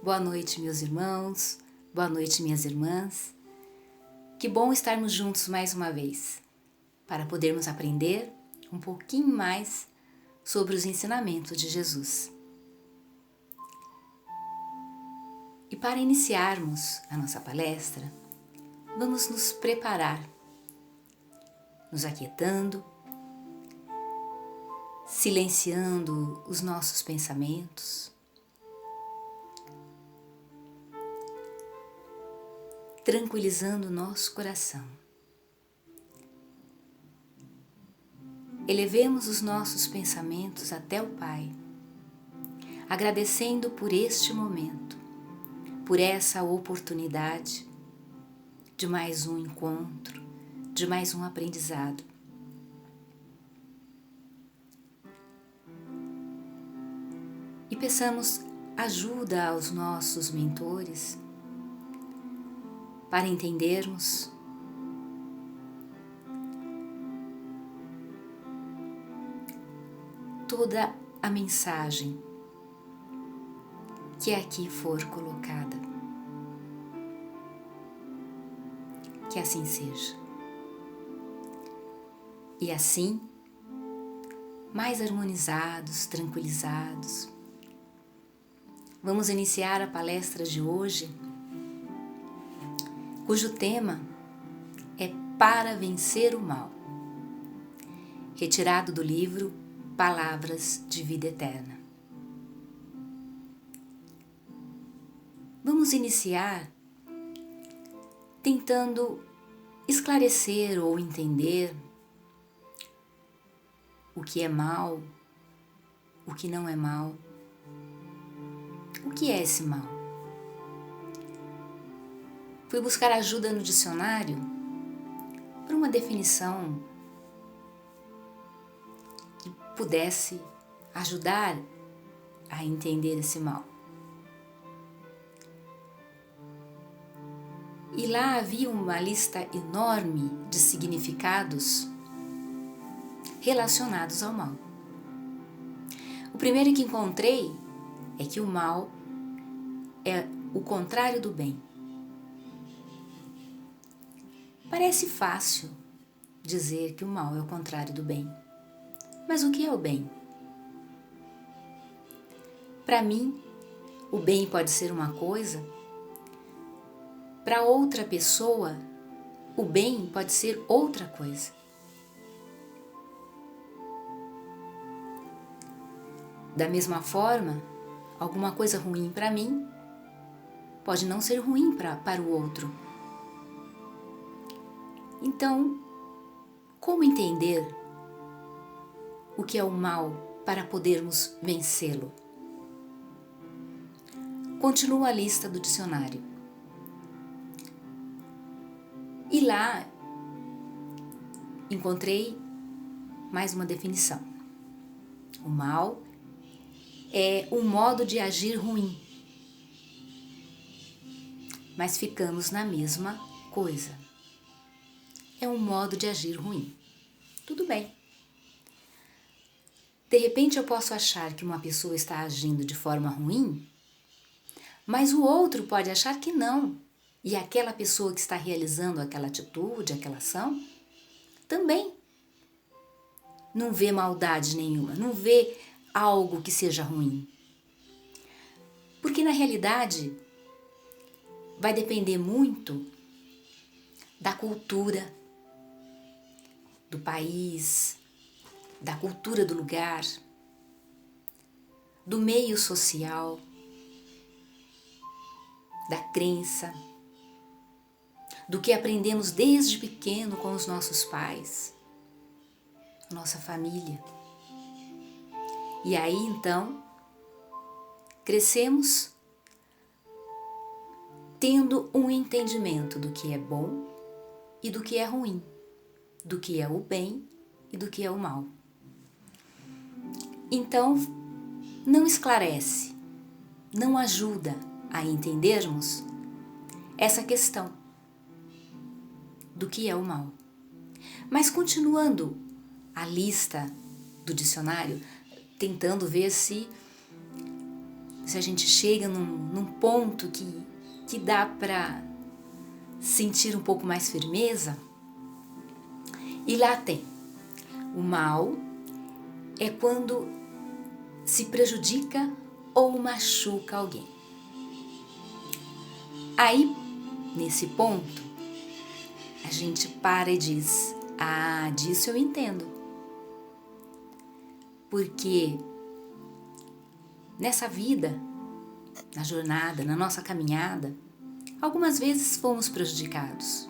Boa noite, meus irmãos. Boa noite, minhas irmãs. Que bom estarmos juntos mais uma vez, para podermos aprender um pouquinho mais sobre os ensinamentos de Jesus. E para iniciarmos a nossa palestra, vamos nos preparar, nos aquietando, silenciando os nossos pensamentos, tranquilizando o nosso coração. Elevemos os nossos pensamentos até o Pai, agradecendo por este momento, por essa oportunidade de mais um encontro, de mais um aprendizado. E peçamos ajuda aos nossos mentores para entendermos toda a mensagem que aqui for colocada. Que assim seja. E assim, mais harmonizados, tranquilizados, vamos iniciar a palestra de hoje, cujo tema é Para Vencer o Mal, retirado do livro Palavras de Vida Eterna. Vamos iniciar tentando esclarecer ou entender o que é mal, o que não é mal. O que é esse mal? Fui buscar ajuda no dicionário para uma definição que pudesse ajudar a entender esse mal. E lá havia uma lista enorme de significados relacionados ao mal. O primeiro que encontrei é que o mal é o contrário do bem. Parece fácil dizer que o mal é o contrário do bem. Mas o que é o bem? Para mim, o bem pode ser uma coisa. Para outra pessoa, o bem pode ser outra coisa. Da mesma forma, alguma coisa ruim para mim pode não ser ruim para o outro. Então, como entender o que é o mal para podermos vencê-lo? Continua a lista do dicionário. E lá encontrei mais uma definição. O mal é um modo de agir ruim, mas ficamos na mesma coisa. É um modo de agir ruim. Tudo bem. De repente eu posso achar que uma pessoa está agindo de forma ruim, mas o outro pode achar que não. E aquela pessoa que está realizando aquela atitude, aquela ação, também não vê maldade nenhuma, não vê algo que seja ruim. Porque na realidade vai depender muito da cultura do país, da cultura do lugar, do meio social, da crença, do que aprendemos desde pequeno com os nossos pais, nossa família. E aí então, crescemos tendo um entendimento do que é bom e do que é ruim, do que é o bem e do que é o mal. Então, não esclarece, não ajuda a entendermos essa questão do que é o mal. Mas continuando a lista do dicionário, tentando ver se se a gente chega num ponto que dá para sentir um pouco mais firmeza, e lá tem o mal é quando se prejudica ou machuca alguém. Aí, nesse ponto, a gente para e diz: ah, disso eu entendo. Porque nessa vida, na jornada, na nossa caminhada, algumas vezes fomos prejudicados.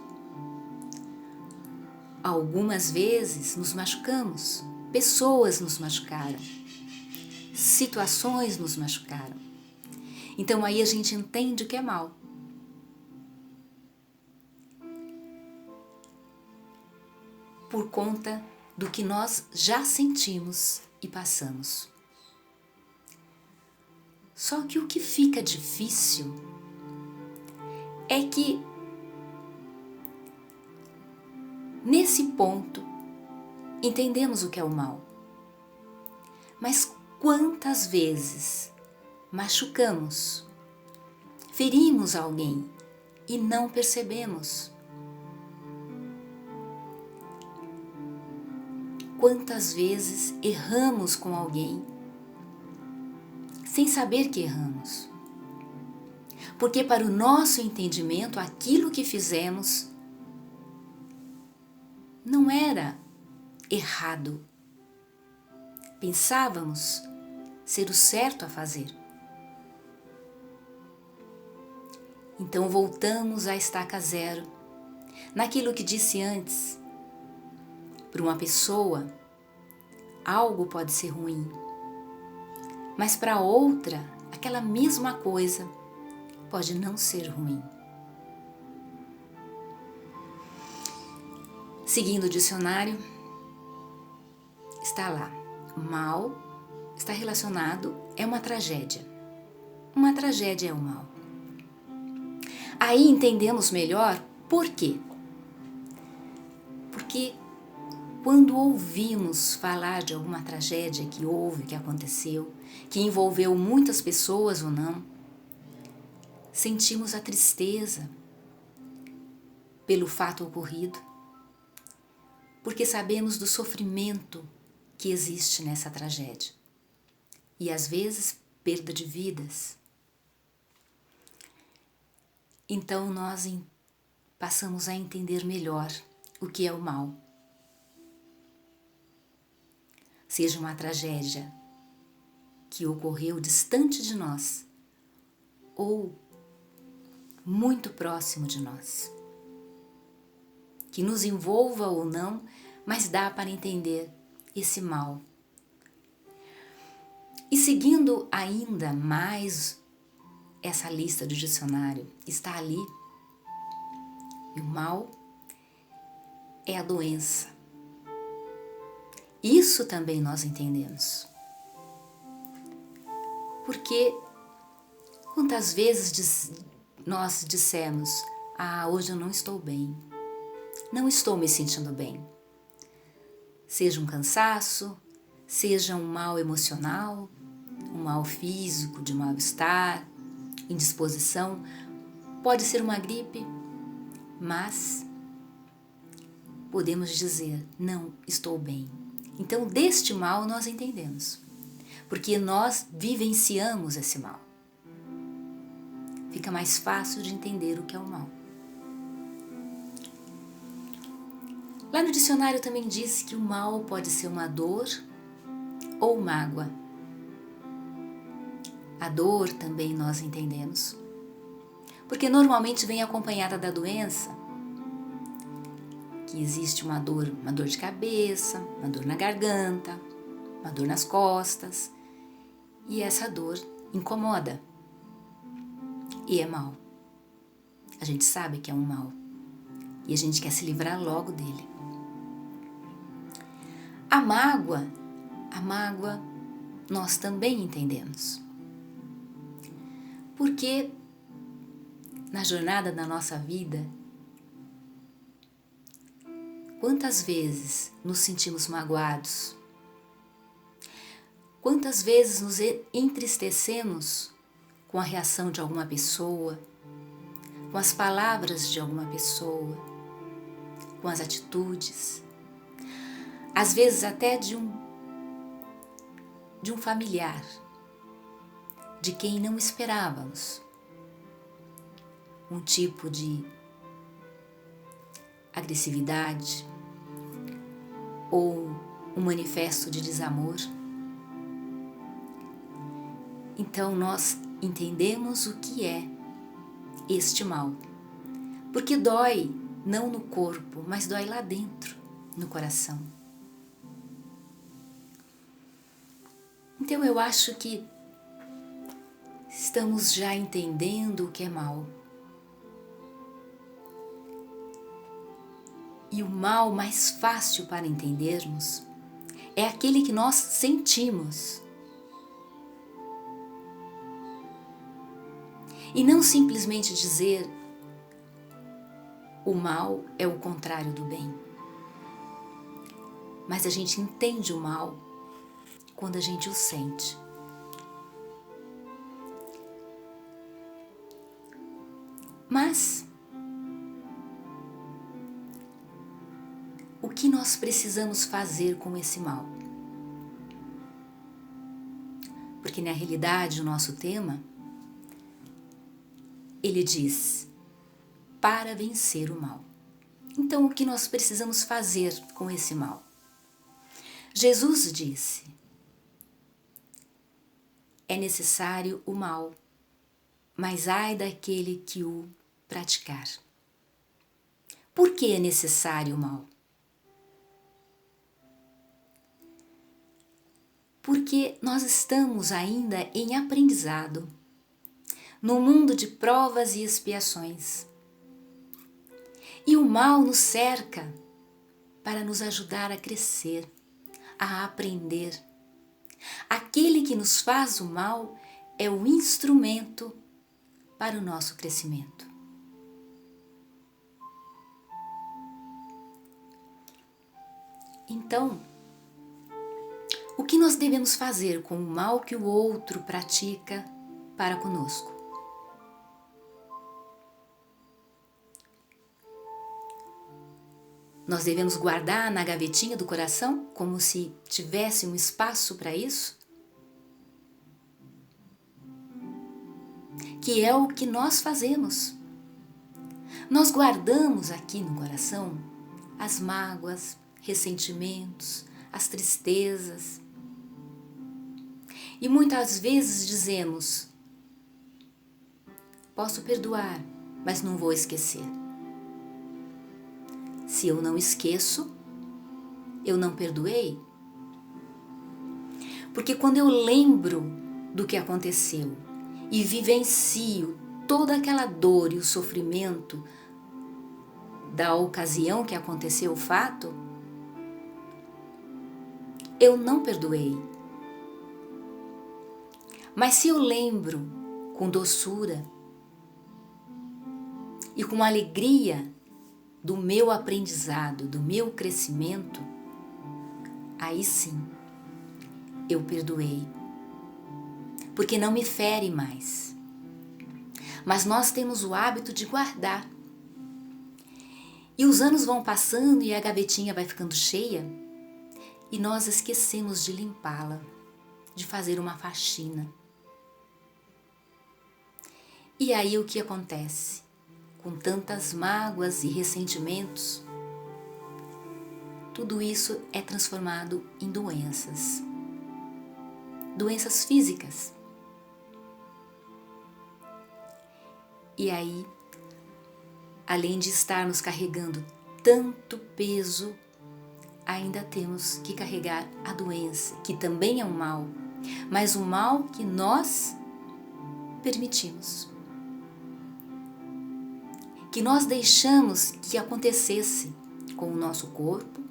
Algumas vezes nos machucamos, pessoas nos machucaram, situações nos machucaram. Então aí a gente entende o que é mal. Por conta do que nós já sentimos e passamos. Só que o que fica difícil é que nesse ponto entendemos o que é o mal. Mas quantas vezes machucamos, ferimos alguém e não percebemos? Quantas vezes erramos com alguém sem saber que erramos? Porque para o nosso entendimento, aquilo que fizemos não era errado. Pensávamos ser o certo a fazer. Então voltamos à estaca zero, naquilo que disse antes. Para uma pessoa, algo pode ser ruim, mas para outra, aquela mesma coisa pode não ser ruim. Seguindo o dicionário, está lá: o mal está relacionado, é uma tragédia. Uma tragédia é o mal. Aí entendemos melhor por quê. Porque quando ouvimos falar de alguma tragédia que houve, que aconteceu, que envolveu muitas pessoas ou não, sentimos a tristeza pelo fato ocorrido, porque sabemos do sofrimento que existe nessa tragédia. E às vezes, perda de vidas. Então nós passamos a entender melhor o que é o mal. Seja uma tragédia que ocorreu distante de nós ou muito próximo de nós. Que nos envolva ou não, mas dá para entender esse mal. E seguindo ainda mais essa lista do dicionário, está ali: e o mal é a doença. Isso também nós entendemos. Porque quantas vezes nós dissemos: ah, hoje eu não estou bem, não estou me sentindo bem. Seja um cansaço, seja um mal emocional, um mal físico, de mal-estar, indisposição, pode ser uma gripe, mas podemos dizer: não estou bem. Então, deste mal nós entendemos, porque nós vivenciamos esse mal. Fica mais fácil de entender o que é o mal. Lá no dicionário também diz que o mal pode ser uma dor ou mágoa. A dor também nós entendemos, porque normalmente vem acompanhada da doença, que existe uma dor de cabeça, uma dor na garganta, uma dor nas costas, e essa dor incomoda e é mal. A gente sabe que é um mal e a gente quer se livrar logo dele. A mágoa nós também entendemos, porque na jornada da nossa vida, quantas vezes nos sentimos magoados? Quantas vezes nos entristecemos com a reação de alguma pessoa, com as palavras de alguma pessoa, com as atitudes, às vezes até de um familiar, de quem não esperávamos, um tipo de agressividade ou um manifesto de desamor. Então nós entendemos o que é este mal, porque dói não no corpo, mas dói lá dentro, no coração. Então eu acho que estamos já entendendo o que é mal. E o mal mais fácil para entendermos é aquele que nós sentimos. E não simplesmente dizer o mal é o contrário do bem. Mas a gente entende o mal quando a gente o sente. Mas o que nós precisamos fazer com esse mal? Porque na realidade o nosso tema, ele diz, para vencer o mal. Então o que nós precisamos fazer com esse mal? Jesus disse, é necessário o mal, mas ai daquele que o praticar. Por que é necessário o mal? Porque nós estamos ainda em aprendizado, no mundo de provas e expiações. E o mal nos cerca para nos ajudar a crescer, a aprender. Aquele que nos faz o mal é o instrumento para o nosso crescimento. Então, o que nós devemos fazer com o mal que o outro pratica para conosco? Nós devemos guardar na gavetinha do coração, como se tivesse um espaço para isso? Que é o que nós fazemos. Nós guardamos aqui no coração as mágoas, ressentimentos, as tristezas. E muitas vezes dizemos, posso perdoar, mas não vou esquecer. Se eu não esqueço, eu não perdoei. Porque quando eu lembro do que aconteceu e vivencio toda aquela dor e o sofrimento da ocasião que aconteceu o fato, eu não perdoei. Mas se eu lembro com doçura e com alegria do meu aprendizado, do meu crescimento, aí sim eu perdoei, porque não me fere mais. Mas nós temos o hábito de guardar. E os anos vão passando e a gavetinha vai ficando cheia e nós esquecemos de limpá-la, de fazer uma faxina. E aí o que acontece? Com tantas mágoas e ressentimentos, tudo isso é transformado em doenças. Doenças físicas. E aí, além de estarmos carregando tanto peso, ainda temos que carregar a doença, que também é um mal, mas um mal que nós permitimos. Que nós deixamos que acontecesse com o nosso corpo,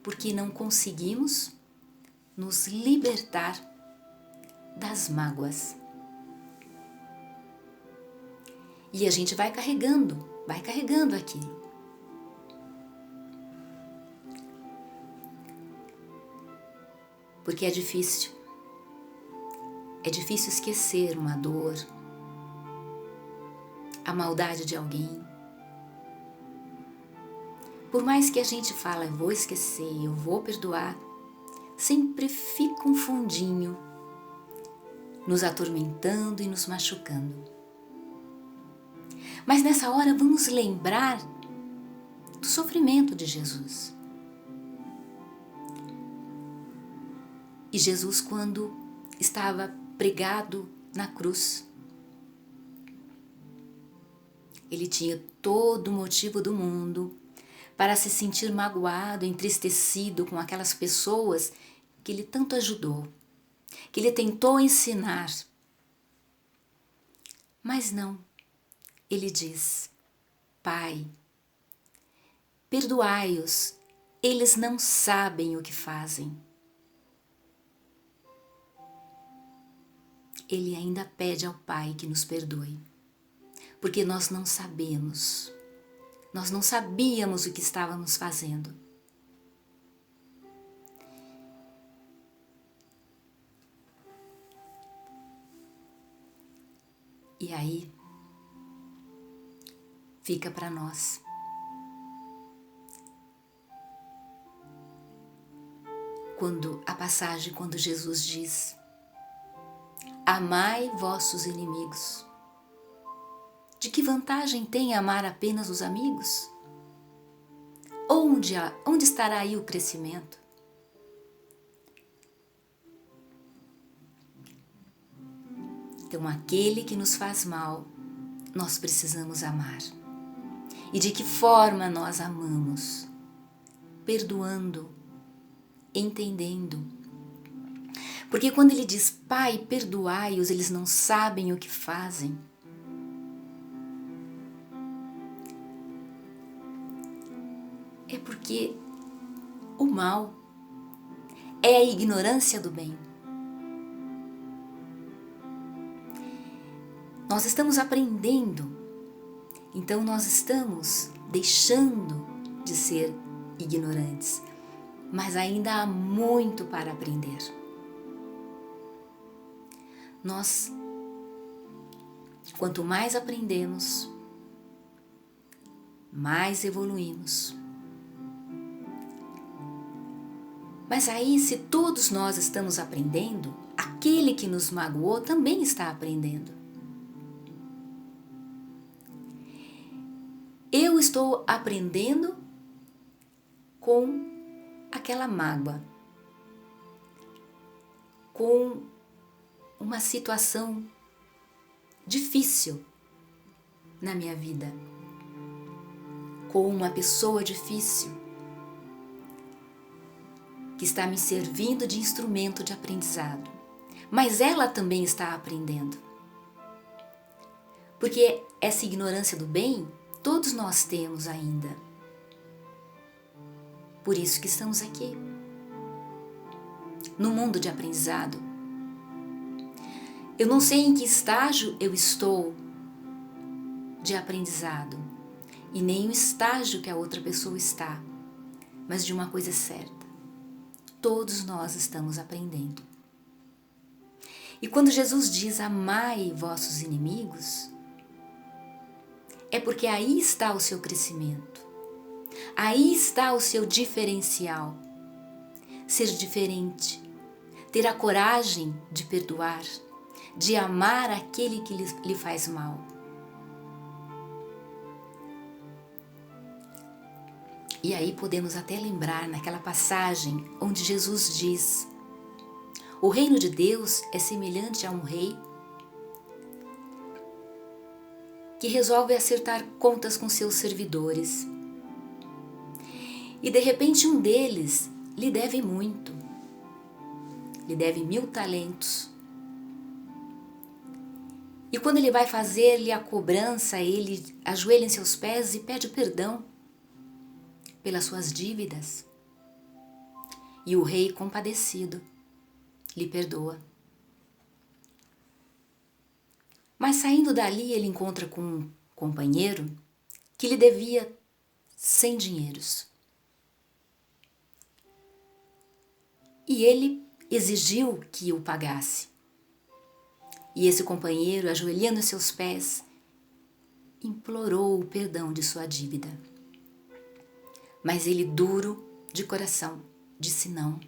porque não conseguimos nos libertar das mágoas. E a gente vai carregando aquilo. Porque é difícil. É difícil esquecer uma dor, a maldade de alguém. Por mais que a gente fala, eu vou esquecer, eu vou perdoar, sempre fica um fundinho nos atormentando e nos machucando. Mas nessa hora vamos lembrar do sofrimento de Jesus. E Jesus, quando estava pregado na cruz, ele tinha todo o motivo do mundo para se sentir magoado, entristecido com aquelas pessoas que ele tanto ajudou, que ele tentou ensinar. Mas não, ele diz: Pai, perdoai-os, eles não sabem o que fazem. Ele ainda pede ao Pai que nos perdoe, porque nós não sabemos, nós não sabíamos o que estávamos fazendo. E aí, fica para nós. Quando Jesus diz: amai vossos inimigos. De que vantagem tem amar apenas os amigos? Onde estará aí o crescimento? Então, aquele que nos faz mal, nós precisamos amar. E de que forma nós amamos? Perdoando, entendendo. Porque quando ele diz: Pai, perdoai-os, eles não sabem o que fazem. É porque o mal é a ignorância do bem. Nós estamos aprendendo, então nós estamos deixando de ser ignorantes, mas ainda há muito para aprender. Nós, quanto mais aprendemos, mais evoluímos. Mas aí, se todos nós estamos aprendendo, aquele que nos magoou também está aprendendo. Eu estou aprendendo com aquela mágoa, com uma situação difícil na minha vida, com uma pessoa difícil que está me servindo de instrumento de aprendizado, mas ela também está aprendendo. Porque essa ignorância do bem, todos nós temos ainda. Por isso que estamos aqui, no mundo de aprendizado. Eu não sei em que estágio eu estou de aprendizado, e nem o estágio que a outra pessoa está, mas de uma coisa é certa: todos nós estamos aprendendo. E quando Jesus diz: amai vossos inimigos, é porque aí está o seu crescimento, aí está o seu diferencial. Ser diferente, ter a coragem de perdoar, de amar aquele que lhe faz mal. E aí podemos até lembrar naquela passagem onde Jesus diz: o reino de Deus é semelhante a um rei que resolve acertar contas com seus servidores. E de repente um deles lhe deve muito, lhe deve 1000 talentos. E quando ele vai fazer-lhe a cobrança, ele ajoelha em seus pés e pede perdão pelas suas dívidas. E o rei, compadecido, lhe perdoa. Mas saindo dali, ele encontra com um companheiro que lhe devia 100 dinheiros. E ele exigiu que o pagasse. E esse companheiro, ajoelhando seus pés, implorou o perdão de sua dívida. Mas ele, duro de coração, disse não.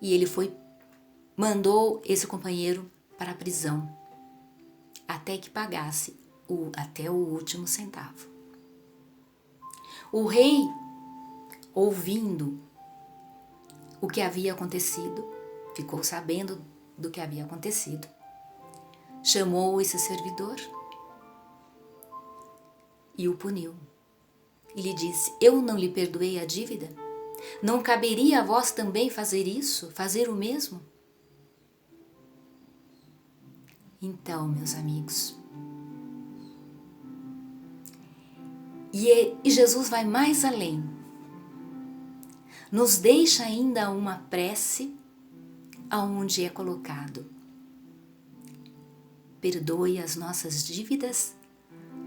E ele mandou esse companheiro para a prisão, até que pagasse até o último centavo. O rei, ouvindo o que havia acontecido, ficou sabendo do que havia acontecido, chamou esse servidor e o puniu. E lhe disse: eu não lhe perdoei a dívida? Não caberia a vós também fazer isso, fazer o mesmo? Então, meus amigos, e Jesus vai mais além. Nos deixa ainda uma prece aonde é colocado: perdoe as nossas dívidas,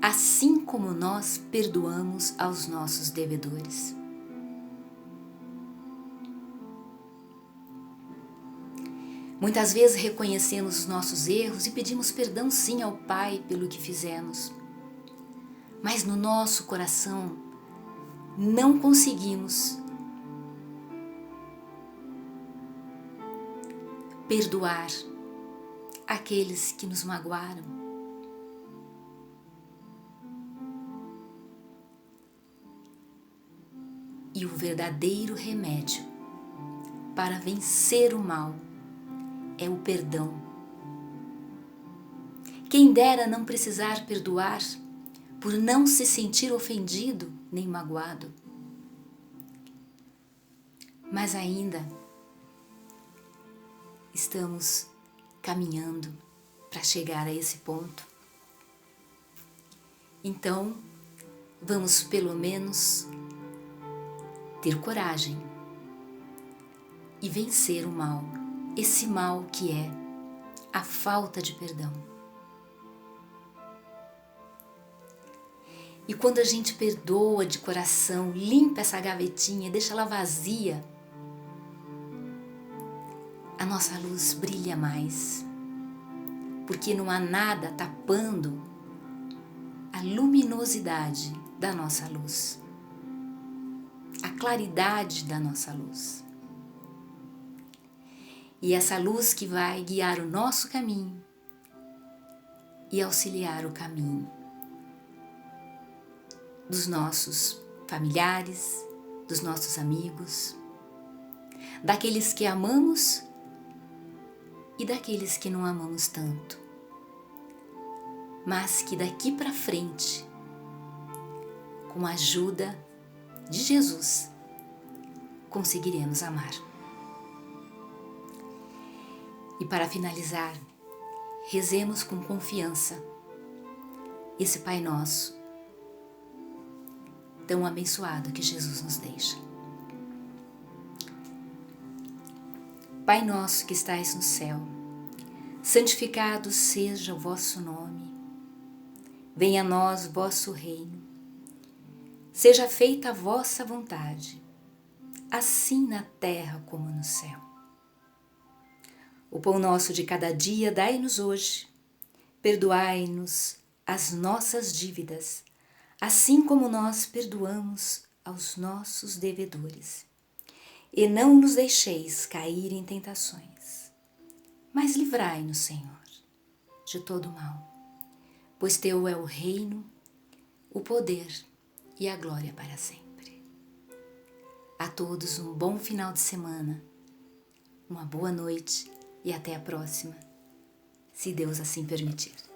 assim como nós perdoamos aos nossos devedores. Muitas vezes reconhecemos os nossos erros e pedimos perdão sim ao Pai pelo que fizemos. Mas no nosso coração não conseguimos perdoar aqueles que nos magoaram. E o verdadeiro remédio para vencer o mal é o perdão. Quem dera não precisar perdoar por não se sentir ofendido nem magoado. Mas ainda estamos caminhando para chegar a esse ponto. Então, vamos pelo menos ter coragem e vencer o mal, esse mal que é a falta de perdão. E quando a gente perdoa de coração, limpa essa gavetinha, deixa ela vazia, a nossa luz brilha mais, porque não há nada tapando a luminosidade da nossa luz, a claridade da nossa luz. E essa luz que vai guiar o nosso caminho e auxiliar o caminho dos nossos familiares, dos nossos amigos, daqueles que amamos e daqueles que não amamos tanto, mas que daqui para frente, com a ajuda de Jesus, conseguiremos amar. E para finalizar, rezemos com confiança esse Pai Nosso tão abençoado que Jesus nos deixa. Pai nosso que estais no céu, santificado seja o vosso nome. Venha a nós o vosso reino. Seja feita a vossa vontade, assim na terra como no céu. O pão nosso de cada dia dai-nos hoje. Perdoai-nos as nossas dívidas, assim como nós perdoamos aos nossos devedores. E não nos deixeis cair em tentações, mas livrai-nos, Senhor, de todo mal, pois teu é o reino, o poder e a glória para sempre. A todos um bom final de semana, uma boa noite e até a próxima, se Deus assim permitir.